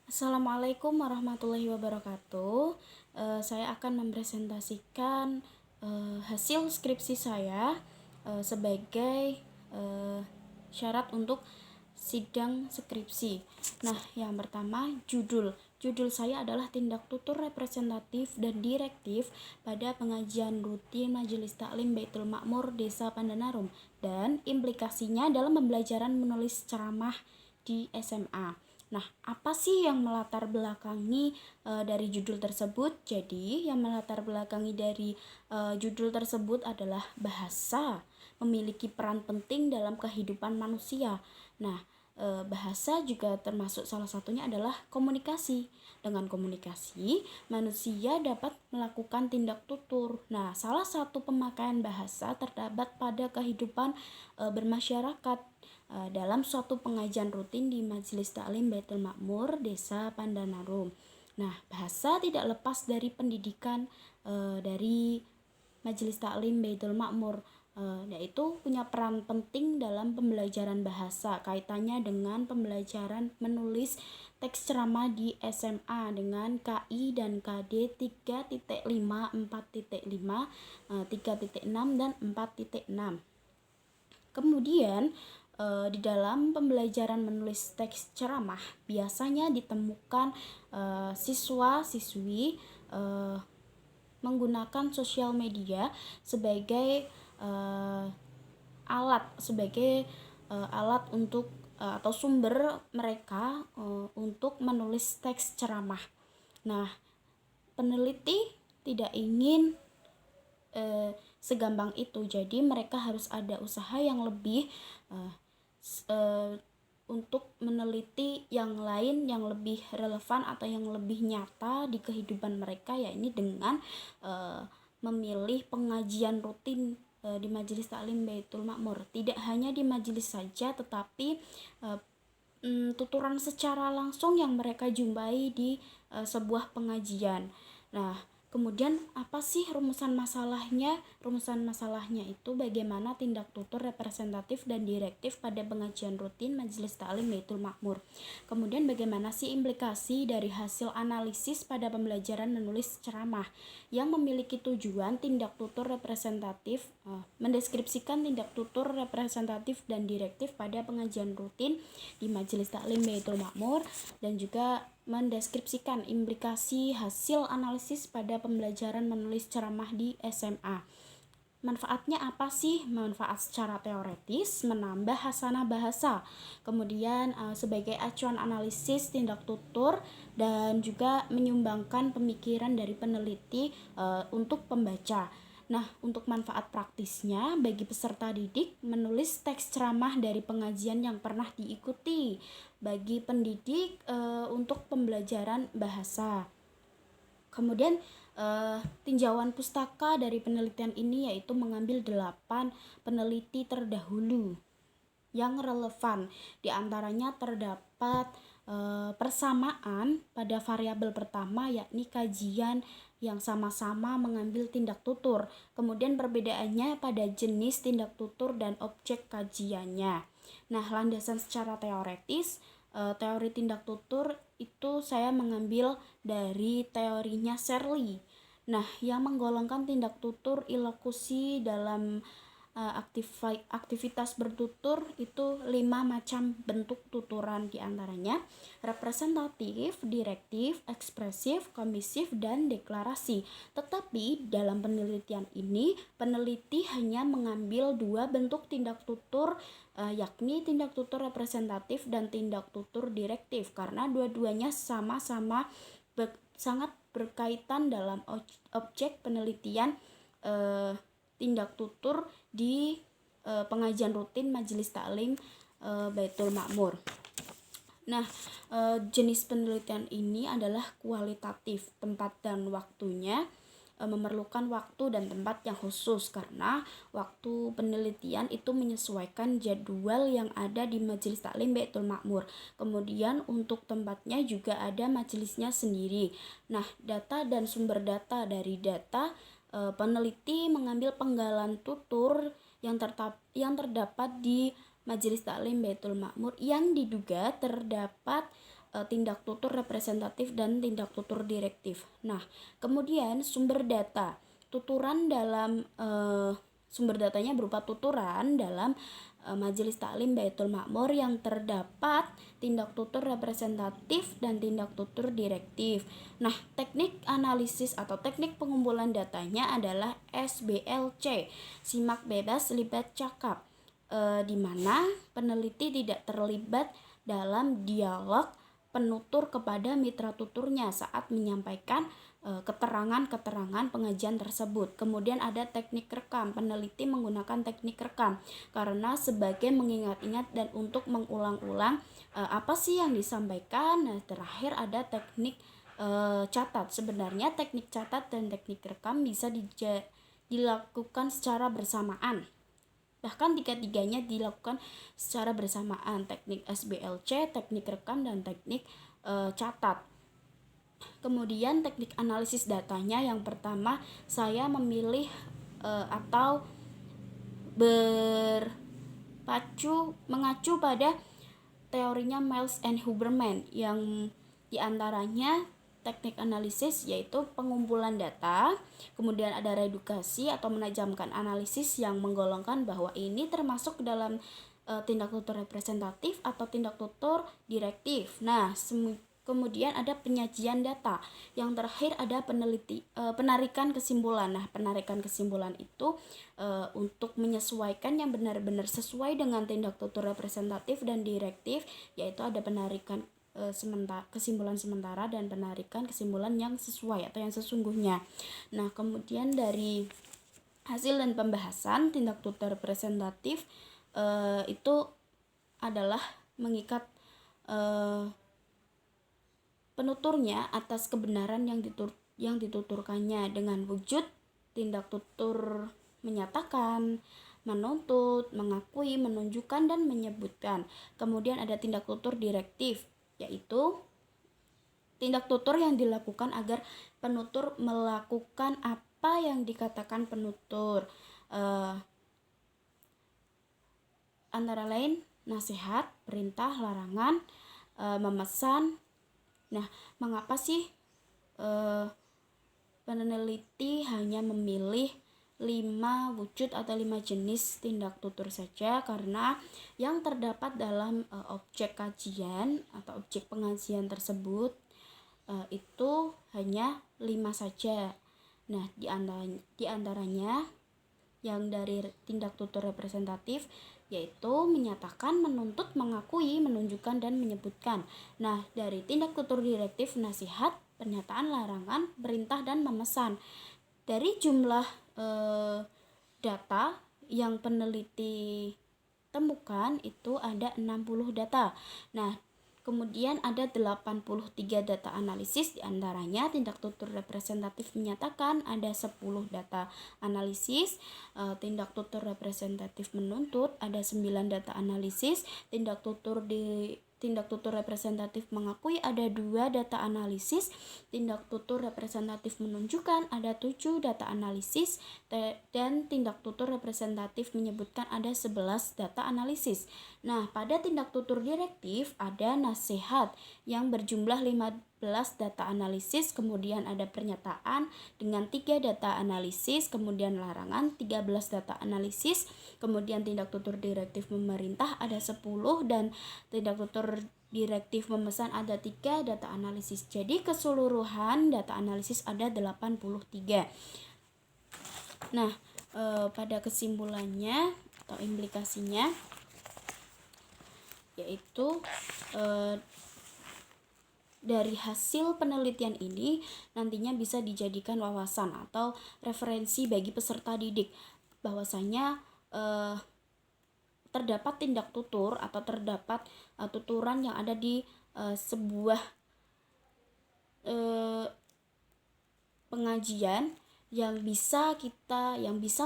Assalamualaikum warahmatullahi wabarakatuh. Saya akan mempresentasikan hasil skripsi saya sebagai syarat untuk sidang skripsi. Nah, yang pertama judul. Judul saya adalah tindak tutur representatif dan direktif pada pengajian rutin Majelis Taklim Baitul Makmur Desa Pandanarum dan implikasinya dalam pembelajaran menulis ceramah di SMA. Nah, apa sih yang melatar belakangi dari judul tersebut? Jadi, yang melatar belakangi dari judul tersebut adalah bahasa memiliki peran penting dalam kehidupan manusia. Nah, bahasa juga termasuk salah satunya adalah komunikasi. Dengan komunikasi, manusia dapat melakukan tindak tutur. Nah, salah satu pemakaian bahasa terdapat pada kehidupan bermasyarakat dalam suatu pengajian rutin di Majelis Taklim Baitul Makmur Desa Pandanarum. Nah, bahasa tidak lepas dari pendidikan dari Majelis Taklim Baitul Makmur, yaitu punya peran penting dalam pembelajaran bahasa. Kaitannya dengan pembelajaran menulis teks ceramah di SMA dengan KI dan KD 3.5, 4.5, 3.6 dan 4.6. Kemudian di dalam pembelajaran menulis teks ceramah biasanya ditemukan siswa-siswi menggunakan sosial media sebagai alat untuk atau sumber mereka untuk menulis teks ceramah. Nah, peneliti tidak ingin segampang itu, jadi mereka harus ada usaha yang lebih untuk meneliti yang lain yang lebih relevan atau yang lebih nyata di kehidupan mereka, yakni dengan memilih pengajian rutin di Majelis Taklim Baitul Makmur. Tidak hanya di majelis saja, tetapi tuturan secara langsung yang mereka jumpai di sebuah pengajian. Nah, kemudian apa sih rumusan masalahnya? Rumusan masalahnya itu bagaimana tindak tutur representatif dan direktif pada pengajian rutin Majelis Taklim Baitul Makmur. Kemudian bagaimana sih implikasi dari hasil analisis pada pembelajaran menulis ceramah yang memiliki tujuan tindak tutur representatif, mendeskripsikan tindak tutur representatif dan direktif pada pengajian rutin di Majelis Taklim Baitul Makmur, dan juga mendeskripsikan implikasi hasil analisis pada pembelajaran menulis ceramah di SMA. Manfaatnya apa sih? Manfaat secara teoretis menambah hasanah bahasa, kemudian sebagai acuan analisis tindak tutur, dan juga menyumbangkan pemikiran dari peneliti untuk pembaca. Nah, untuk manfaat praktisnya bagi peserta didik, menulis teks ceramah dari pengajian yang pernah diikuti. Bagi pendidik untuk pembelajaran bahasa. Kemudian tinjauan pustaka dari penelitian ini yaitu mengambil 8 peneliti terdahulu yang relevan. Di antaranya terdapat persamaan pada variabel pertama, yakni kajian yang sama-sama mengambil tindak tutur. Kemudian perbedaannya pada jenis tindak tutur dan objek kajiannya. Nah, landasan secara teoretis, teori tindak tutur itu saya mengambil dari teorinya Shirley. Nah, yang menggolongkan tindak tutur ilokusi dalam aktivitas bertutur itu 5 macam bentuk tuturan, diantaranya representatif, direktif, ekspresif, komisif, dan deklarasi. Tetapi dalam penelitian ini, peneliti hanya mengambil 2 bentuk tindak tutur, yakni tindak tutur representatif dan tindak tutur direktif, karena dua-duanya sama-sama sangat berkaitan dalam objek penelitian tindak tutur di pengajian rutin Majelis Taklim Baitul Makmur. Nah, jenis penelitian ini adalah kualitatif, tempat dan waktunya memerlukan waktu dan tempat yang khusus, karena waktu penelitian itu menyesuaikan jadwal yang ada di Majelis Taklim Baitul Makmur. Kemudian untuk tempatnya juga ada majelisnya sendiri. Nah, data dan sumber data. Dari data, peneliti mengambil penggalan tutur yang terdapat di Majelis Taklim Baitul Makmur yang diduga terdapat tindak tutur representatif dan tindak tutur direktif. Nah, kemudian sumber data. Tuturan dalam sumber datanya berupa tuturan dalam Majelis Taklim Baitul Makmur yang terdapat tindak tutur representatif dan tindak tutur direktif. Nah, teknik analisis atau teknik pengumpulan datanya adalah SBLC, simak bebas libat cakap, di mana peneliti tidak terlibat dalam dialog penutur kepada mitra tuturnya saat menyampaikan keterangan-keterangan pengajian tersebut. Kemudian ada teknik rekam. Peneliti menggunakan teknik rekam karena sebagai mengingat-ingat dan untuk mengulang-ulang apa sih yang disampaikan. Nah, terakhir ada teknik catat. Sebenarnya teknik catat dan teknik rekam bisa dilakukan secara bersamaan. Bahkan tiga-tiganya dilakukan secara bersamaan, teknik SBLC, teknik rekam, dan teknik catat. Kemudian teknik analisis datanya, yang pertama saya memilih atau mengacu pada teorinya Miles and Huberman, yang diantaranya teknik analisis yaitu pengumpulan data, kemudian ada redukasi atau menajamkan analisis yang menggolongkan bahwa ini termasuk dalam tindak tutur representatif atau tindak tutur direktif. Nah, kemudian ada penyajian data. Yang terakhir ada penarikan kesimpulan. Nah, penarikan kesimpulan itu untuk menyesuaikan yang benar-benar sesuai dengan tindak tutur representatif dan direktif, yaitu ada penarikan kesimpulan sementara dan penarikan kesimpulan yang sesuai atau yang sesungguhnya. Nah, kemudian dari hasil dan pembahasan tindak tutur representatif itu adalah mengikat penuturnya atas kebenaran yang dituturkannya dengan wujud tindak tutur menyatakan, menuntut, mengakui, menunjukkan, dan menyebutkan. Kemudian ada tindak tutur direktif, yaitu tindak tutur yang dilakukan agar penutur melakukan apa yang dikatakan penutur, antara lain nasihat, perintah, larangan, memesan. Nah, mengapa sih peneliti hanya memilih 5 wujud atau 5 jenis tindak tutur saja? Karena yang terdapat dalam objek kajian atau objek pengajian tersebut itu hanya 5 saja. Nah, di antaranya yang dari tindak tutur representatif yaitu menyatakan, menuntut, mengakui, menunjukkan, dan menyebutkan. Nah, dari tindak tutur direktif nasihat, pernyataan, larangan, perintah, dan memesan. Dari jumlah data yang peneliti temukan itu ada 60 data. Nah, kemudian ada 83 data analisis, diantaranya tindak tutur representatif menyatakan ada 10 data analisis, tindak tutur representatif menuntut ada 9 data analisis, tindak tutur representatif mengakui ada 2 data analisis, tindak tutur representatif menunjukkan ada 7 data analisis, dan tindak tutur representatif menyebutkan ada 11 data analisis. Nah, pada tindak tutur direktif ada nasihat yang berjumlah 15 data analisis, kemudian ada pernyataan dengan 3 data analisis, kemudian larangan 13 data analisis, kemudian tindak tutur direktif memerintah ada 10, dan tindak tutur direktif memesan ada 3 data analisis. Jadi keseluruhan data analisis ada 83. Nah, pada kesimpulannya atau implikasinya yaitu dari hasil penelitian ini nantinya bisa dijadikan wawasan atau referensi bagi peserta didik bahwasanya terdapat tindak tutur atau terdapat tuturan yang ada di sebuah pengajian yang bisa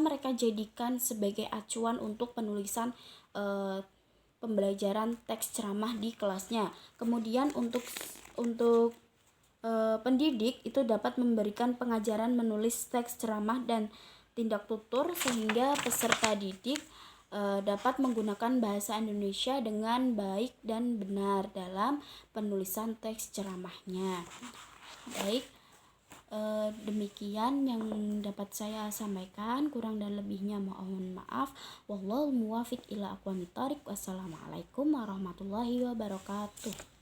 mereka jadikan sebagai acuan untuk penulisan pembelajaran teks ceramah di kelasnya. Kemudian untuk pendidik itu dapat memberikan pengajaran menulis teks ceramah dan tindak tutur sehingga peserta didik dapat menggunakan bahasa Indonesia dengan baik dan benar dalam penulisan teks ceramahnya. Baik, demikian yang dapat saya sampaikan, kurang dan lebihnya mohon maaf. Wallahul muwaffiq ila aqwamit thoriq. Wassalamualaikum warahmatullahi wabarakatuh.